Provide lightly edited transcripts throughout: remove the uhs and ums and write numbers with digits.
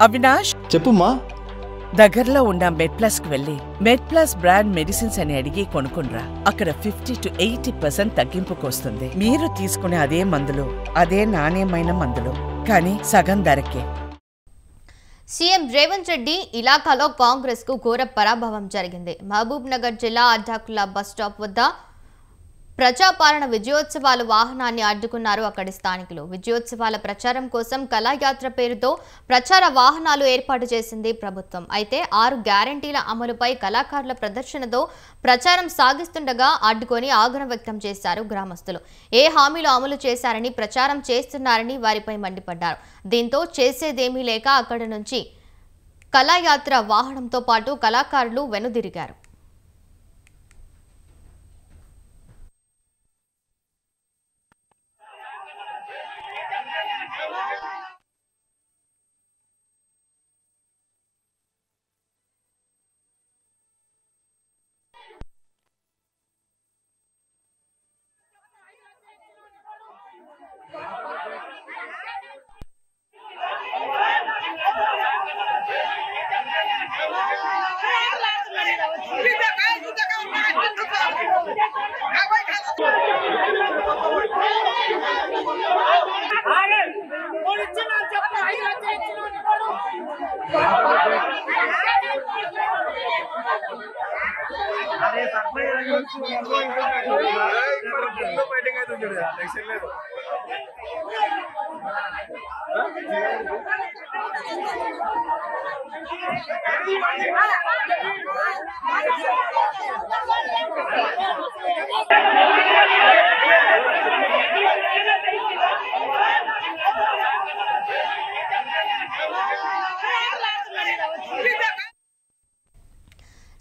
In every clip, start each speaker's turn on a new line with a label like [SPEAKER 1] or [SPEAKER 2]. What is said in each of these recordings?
[SPEAKER 1] అవినాష్
[SPEAKER 2] చెప్పుమా.
[SPEAKER 1] దగ్గరలో ఉన్న మెడ్ప్లస్ కు వెళ్ళి మెడ్ప్లస్ బ్రాండ్ మెడిసిన్స్ అని అడిగి కొనుక్కునరా. అక్కడ 50 to 80% తగ్గింపుకు వస్తుంది. మీరు తీసుకునే అదే మందులు, అదే నాణ్యమైన మందులు, కానీ సగం ధరకే.
[SPEAKER 3] సీఎం రేవంత్ రెడ్డి ఇలాకాలో కాంగ్రెస్ కు ఘోర పరాభవం జరిగింది. మహబూబ్ నగర్ జిల్లా అడ్డాకుల బస్టాప్ వద్ద ప్రజాపాలన విజయోత్సవాల వాహనాన్ని అడ్డుకున్నారు అక్కడి స్థానికులు. విజయోత్సవాల ప్రచారం కోసం కళాయాత్ర పేరుతో ప్రచార వాహనాలు ఏర్పాటు చేసింది ప్రభుత్వం. అయితే 6 గ్యారంటీల అమలుపై కళాకారుల ప్రదర్శనతో ప్రచారం సాగిస్తుండగా అడ్డుకొని ఆగ్రహం వ్యక్తం చేశారు గ్రామస్తులు. ఏ హామీలు అమలు చేశారని ప్రచారం చేస్తున్నారని వారిపై మండిపడ్డారు. దీంతో చేసేదేమీ లేక అక్కడి నుంచి కళాయాత్ర వాహనంతో పాటు కళాకారులు వెనుదిరిగారు.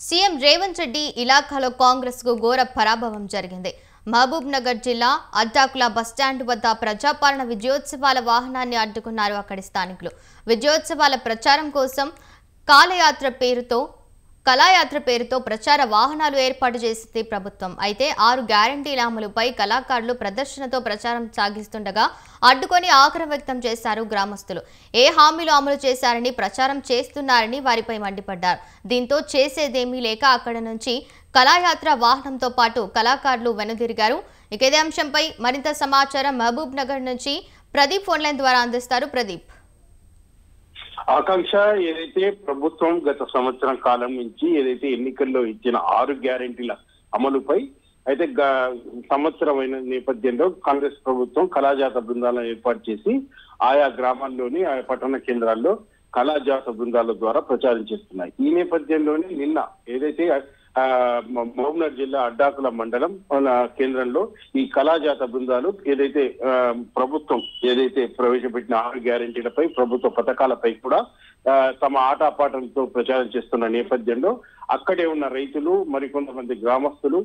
[SPEAKER 3] సీఎం రేవంత్ రెడ్డి ఇలాకాలో కాంగ్రెస్ కు ఘోర పరాభవం జరిగింది. మహబూబ్ నగర్ జిల్లా అడ్డాకుల బస్టాండ్ వద్ద ప్రజాపాలన విజయోత్సవాల వాహనాన్ని అడ్డుకున్నారు అక్కడి స్థానికులు. విజయోత్సవాల ప్రచారం కోసం కళాయాత్ర పేరుతో ప్రచార వాహనాలు ఏర్పాటు చేసింది ప్రభుత్వం. అయితే 6 గ్యారంటీల అమలుపై కళాకారులు ప్రదర్శనతో ప్రచారం సాగిస్తుండగా అడ్డుకొని ఆగ్రహం వ్యక్తం చేశారు గ్రామస్తులు. ఏ హామీలు అమలు చేశారని ప్రచారం చేస్తున్నారని వారిపై మండిపడ్డారు. దీంతో చేసేదేమీ లేక అక్కడ నుంచి కళాయాత్ర వాహనంతో పాటు కళాకారులు వెనుదిరిగారు. ఇదే అంశంపై మరింత సమాచారం మహబూబ్ నగర్ నుంచి ప్రదీప్ ఫోన్లైన్ ద్వారా అందిస్తారు. ప్రదీప్.
[SPEAKER 4] ఆకాంక్ష, ఏదైతే ప్రభుత్వం గత సంవత్సరం కాలం నుంచి ఏదైతే ఎన్నికల్లో ఇచ్చిన 6 గ్యారెంటీల అమలుపై అయితే సంవత్సరమైన నేపథ్యంలో కాంగ్రెస్ ప్రభుత్వం కళాజాత బృందాలను ఏర్పాటు చేసి ఆయా గ్రామాల్లోని ఆయా పట్టణ కేంద్రాల్లో కళాజాత బృందాల ద్వారా ప్రచారం చేస్తున్నాయి. ఈ నేపథ్యంలోనే నిన్న ఏదైతే మహబూబ్నగర్ జిల్లా అడ్డాకుల మండలం కేంద్రంలో ఈ కళాజాత బృందాలు ఏదైతే ప్రభుత్వం ప్రవేశపెట్టిన 6 గ్యారెంటీలపై ప్రభుత్వ పథకాలపై కూడా తమ ఆటపాటలతో ప్రచారం చేస్తున్న నేపథ్యంలో అక్కడే ఉన్న రైతులు మరికొంతమంది గ్రామస్తులు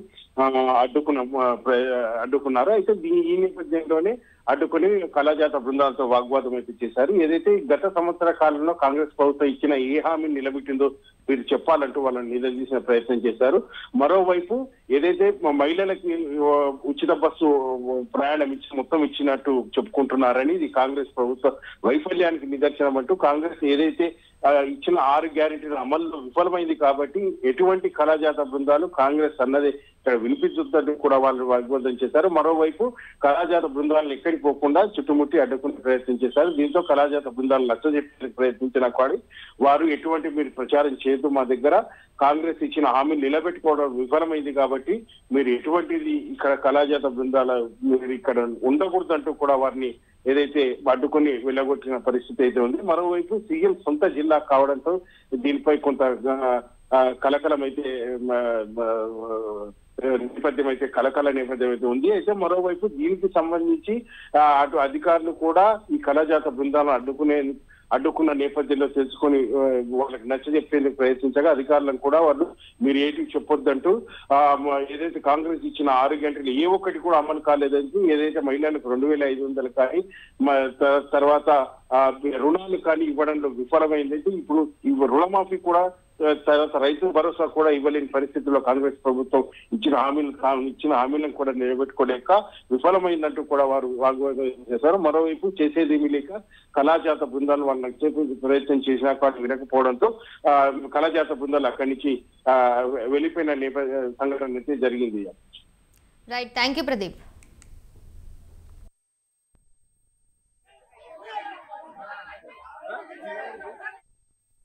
[SPEAKER 4] అడ్డుకున్నారు. అయితే ఈ నేపథ్యంలోనే అడ్డుకుని కళాజాత బృందాలతో వాగ్వాదం అయితే చేశారు. ఏదైతే గత సంవత్సర కాలంలో కాంగ్రెస్ ప్రభుత్వం ఇచ్చిన ఏ హామీని నిలబెట్టిందో మీరు చెప్పాలంటూ వాళ్ళని నిలదీసిన ప్రయత్నం చేశారు. మరోవైపు ఏదైతే మహిళలకి ఉచిత బస్సు ప్రయాణం మొత్తం ఇచ్చినట్టు చెప్పుకుంటున్నారని, ఇది కాంగ్రెస్ ప్రభుత్వ వైఫల్యానికి నిదర్శనం అంటూ కాంగ్రెస్ ఏదైతే ఇచ్చిన 6 గ్యారెంటీల అమల్లో విఫలమైంది కాబట్టి ఎటువంటి కళాజాత బృందాలు కాంగ్రెస్ అన్నది ఇక్కడ వినిపించుద్దని కూడా వాళ్ళు వాగ్వాదం చేశారు. మరోవైపు కళాజాత బృందాలను ఎక్కడికి పోకుండా చుట్టుముట్టి అడ్డుకునే ప్రయత్నం చేశారు. దీంతో కళాజాత బృందాలు నచ్చజెప్పడానికి ప్రయత్నించిన వారు ఎటువంటి మీరు ప్రచారం చేయదు, మా దగ్గర కాంగ్రెస్ ఇచ్చిన హామీని నిలబెట్టుకోవడం విఫలమైంది కాబట్టి మీరు ఎటువంటిది ఇక్కడ కళాజాత బృందాల మీరు ఇక్కడ ఉండకూడదంటూ కూడా వారిని ఏదైతే అడ్డుకొని వెళ్ళగొట్టిన పరిస్థితి అయితే ఉంది. మరోవైపు సీఎం సొంత జిల్లా కావడంతో దీనిపై కొంత కలకలం అయితే నేపథ్యం అయితే ఉంది. అయితే మరోవైపు దీనికి సంబంధించి అటు అధికారులు కూడా ఈ కళాజాత బృందాలను అడ్డుకున్న నేపథ్యంలో తెలుసుకొని వాళ్ళకి నచ్చజెప్పేందుకు ప్రయత్నించగా అధికారులను కూడా వాళ్ళు మీరు ఏంటి చెప్పొద్దంటూ ఏదైతే కాంగ్రెస్ ఇచ్చిన 6 గంటలు ఏ ఒక్కటి కూడా అమలు కాలేదంటూ ఏదైతే మహిళలకు 2500 కానీ తర్వాత రుణాలు కానీ ఇవ్వడంలో విఫలమైందంటే ఇప్పుడు రుణమాఫీ కూడా తర్వాత రైతు భరోసా కూడా ఇవ్వలేని పరిస్థితుల్లో కాంగ్రెస్ ప్రభుత్వం ఇచ్చిన హామీలను కూడా నిలబెట్టుకోలేక విఫలమైందంటూ కూడా వారు వాగ్వాదం చేశారు. మరోవైపు చేసేదేమీ లేక కళాజాత బృందాలు వాళ్ళని చెప్పే ప్రయత్నం చేసినా కానీ వినకపోవడంతో కళాజాత బృందాలు అక్కడి నుంచి వెళ్ళిపోయిన సంఘటన అయితే జరిగింది.
[SPEAKER 3] Right, thank you Pradeep.